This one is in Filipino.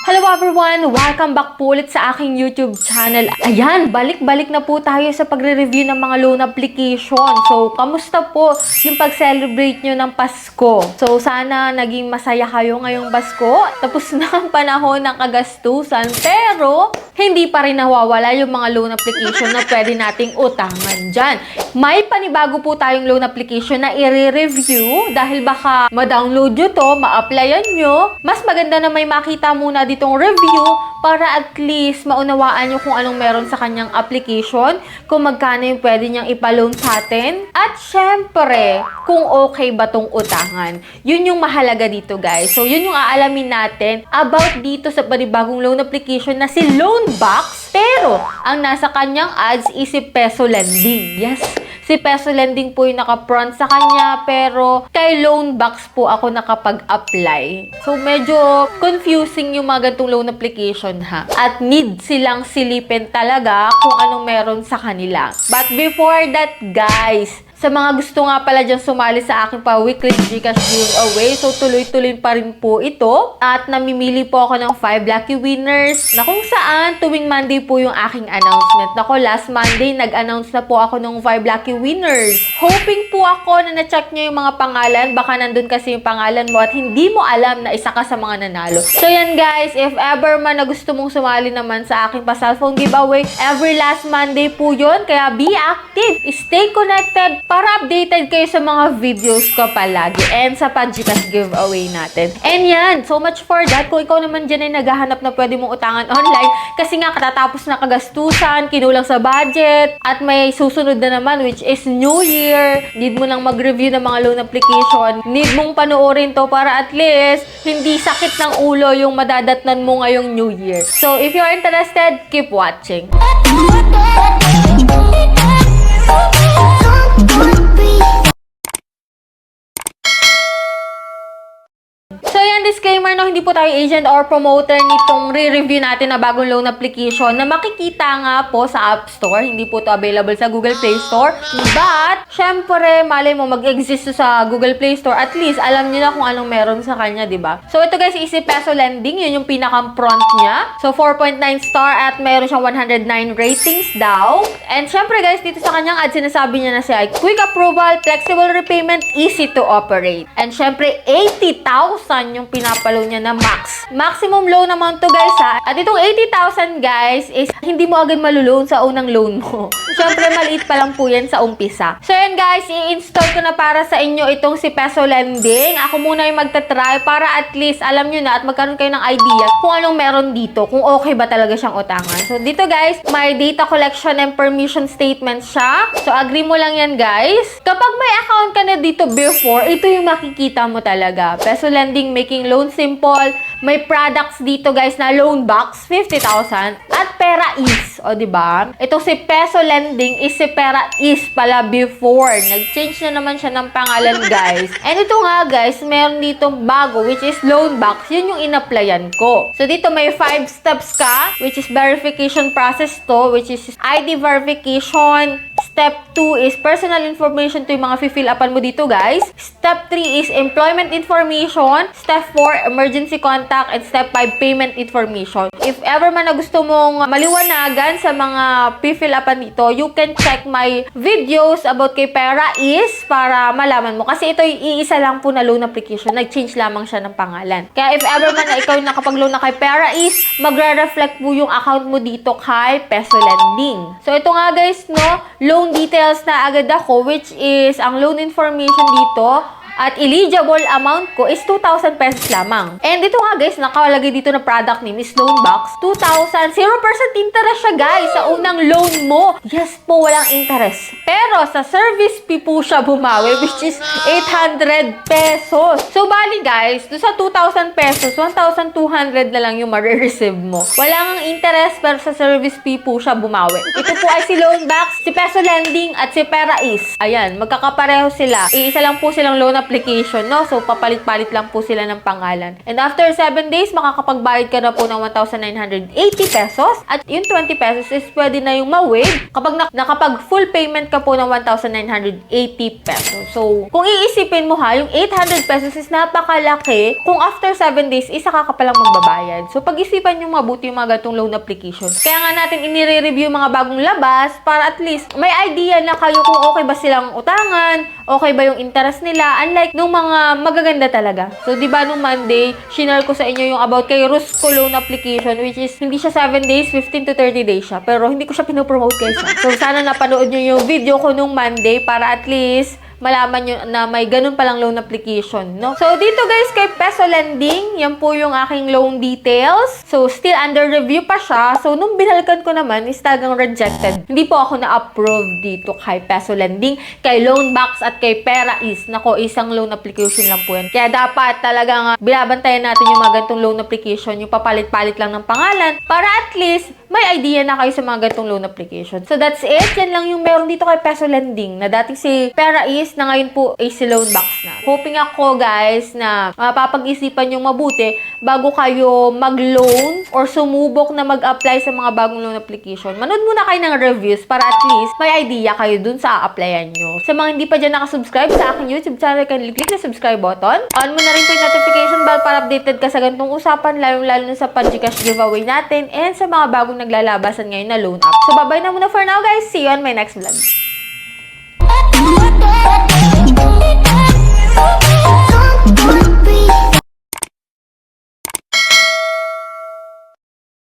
Hello everyone! Welcome back po ulit sa aking YouTube channel. Ayan, balik-balik na po tayo sa pagre-review ng mga loan application. So, kamusta po yung pag-celebrate nyo ng Pasko? So, sana naging masaya kayo ngayong Pasko. Tapos na ang panahon ng kagastusan. Pero, hindi pa rin nawawala yung mga loan application na pwede nating utangan dyan. May panibago po tayong loan application na i-review dahil baka ma-download nyo to, ma-applyan nyo. Mas maganda na may makita muna ditong review para at least maunawaan nyo kung anong meron sa kanyang application, kung magkano yung pwede niyang ipaloan sa atin, at syempre, kung okay ba tong utangan. Yun yung mahalaga dito, guys. So, yun yung aalamin natin about dito sa panibagong loan application na si Loanbox, pero ang nasa kanyang ads is si Peso Lending. Yes, si Peso Lending po yung naka-front sa kanya, pero kay Loanbox po ako nakapag-apply. So, medyo confusing yung mga ganitong loan application, ha? At need silang silipin talaga kung anong meron sa kanila. But before that, guys, sa mga gusto nga pala dyan sumali sa aking pa-weekly Gcash giveaway, so tuloy-tuloy pa rin po ito. At namimili po ako ng 5 lucky winners na kung saan tuwing Monday po yung aking announcement. Nako, last Monday, nag-announce na po ako ng 5 lucky winners. Hoping po ako na na-check nyo yung mga pangalan. Baka nandun kasi yung pangalan mo at hindi mo alam na isa ka sa mga nanalo. So yan guys, if ever man na gusto mong sumali naman sa aking pa-cellphone giveaway, every last Monday po yun. Kaya be active, stay connected, para updated kayo sa mga videos ko palagi and sa Gcash giveaway natin. And yan, so much for that. Kung ikaw naman dyan ay naghahanap na pwede mong utangan online, kasi nga katatapos na kagastusan, kinulang sa budget, at may susunod na naman which is New Year, need mo nang mag-review ng mga loan application, need mong panoorin to para at least hindi sakit ng ulo yung madadatnan mo ngayong New Year. So if you're interested, keep watching. So yan, disclaimer, no, hindi po tayo agent or promoter nitong re-review natin na bagong loan application na makikita nga po sa App Store. Hindi po to available sa Google Play Store. But, syempre, malay mo mag-exist sa Google Play Store. At least, alam niyo na kung anong meron sa kanya, di ba? So ito guys, is si Peso Lending. Yun yung pinaka-front niya. So 4.9 star at mayroon siyang 109 ratings daw. And syempre guys, dito sa kanyang ad, sinasabi niya na siya ay quick approval, flexible repayment, easy to operate. And syempre, 80,000 yung pinapalo niya na max. Maximum loan amount to guys, ha. At itong 80,000 guys is hindi mo agad maluloan sa unang loan mo. Siyempre maliit pa lang po yan sa umpisa. So yan guys, i-install ko na para sa inyo itong si Peso Lending. Ako muna yung magta-try para at least alam nyo na at magkaroon kayo ng idea kung anong meron dito, kung okay ba talaga siyang utangan. So dito guys, may data collection and permission statement siya. So agree mo lang yan guys. Kapag may account ka na dito before, ito yung makikita mo talaga. Peso Lending making loan simple. May products dito guys na Loanbox 50,000 at Pera-Ease. O diba? Ito si Peso Lending is si Pera-Ease pala before. Nag-change na naman siya ng pangalan guys. And ito nga guys, meron dito bago which is Loanbox. Yun yung in-applyan ko. So dito may 5 steps ka which is verification process to which is ID verification. Step 2 is personal information to yung mga fill upan mo dito guys. Step 3 is employment information. Step 4, emergency contact. And step 5, payment information. If ever man na gusto mong maliwanagan sa mga fill upan dito, you can check my videos about kay Pera-Ease para malaman mo. Kasi ito yung iisa lang po na loan application. Nag-change lamang siya ng pangalan. Kaya if ever man na ikaw yung nakapag-loan na kay Pera-Ease, magre-reflect po yung account mo dito kay Peso Lending. So ito nga guys, no, loan details na agad ako which is ang loan information dito at eligible amount ko is 2,000 pesos lamang. And ito nga guys, nakalagay dito na product name is Loanbox. 2,000, 0% interest siya guys sa unang loan mo. Yes po, walang interest. Pero sa service fee po siya bumawi which is 800 pesos. So bali guys, do sa 2,000 pesos, 1,200 na lang yung marireceive mo. Walang interest pero sa service fee po siya bumawi. Ito po ay si Loanbox, si Peso Lending at si Pera-Ease. Ayan, magkakapareho sila. Iisa lang po silang loan application, no? So, papalit-palit lang po sila ng pangalan. And after 7 days, makakapagbayad ka na po ng 1,980 pesos. At yung 20 pesos is pwede na yung ma-waive kapag nakapag full payment ka po ng 1,980 pesos. So, kung iisipin mo ha, yung 800 pesos is napakalaki kung after 7 days, isa ka palang magbabayad. So, pag-isipan nyo mabuti yung mga gatong loan applications. Kaya nga natin inire-review mga bagong labas para at least may idea na kayo kung okay ba silang utangan, okay ba yung interest nila, unlike nung mga magaganda talaga. So, di ba nung Monday, shinare ko sa inyo yung about kay Rusco loan application, which is hindi siya 7 days, 15 to 30 days siya. Pero hindi ko siya pinopromote guys. So, sana napanood nyo yung video ko nung Monday para at least malaman nyo na may ganun palang loan application, no? So, dito guys, kay Peso Lending, yan po yung aking loan details. So, still under review pa siya. So, nung binalikan ko naman, is talagang rejected. Hindi po ako na-approve dito kay Peso Lending, kay Loanbox at kay Perais. Nako, isang loan application lang po yan. Kaya dapat talagang binabantayan natin yung mga ganitong loan application, yung papalit-palit lang ng pangalan, para at least may idea na kayo sa mga ganitong loan application. So, that's it. Yan lang yung meron dito kay Peso Lending, na dating si Perais, na ngayon po ay si Loanbox na. Hoping ako guys na mapapag-isipan yung mabuti bago kayo mag-loan or sumubok na mag-apply sa mga bagong loan application. Manood muna kayo ng reviews para at least may idea kayo dun sa a-applyan nyo. Sa mga hindi pa dyan nakasubscribe sa aking YouTube channel, kindly click na subscribe button. On mo na rin po yung notification bell para updated ka sa ganitong usapan, lalo na sa Pag-Gcash giveaway natin and sa mga bagong naglalabasan ngayon na loan app. So, bye-bye na muna for now guys. See you on my next vlog.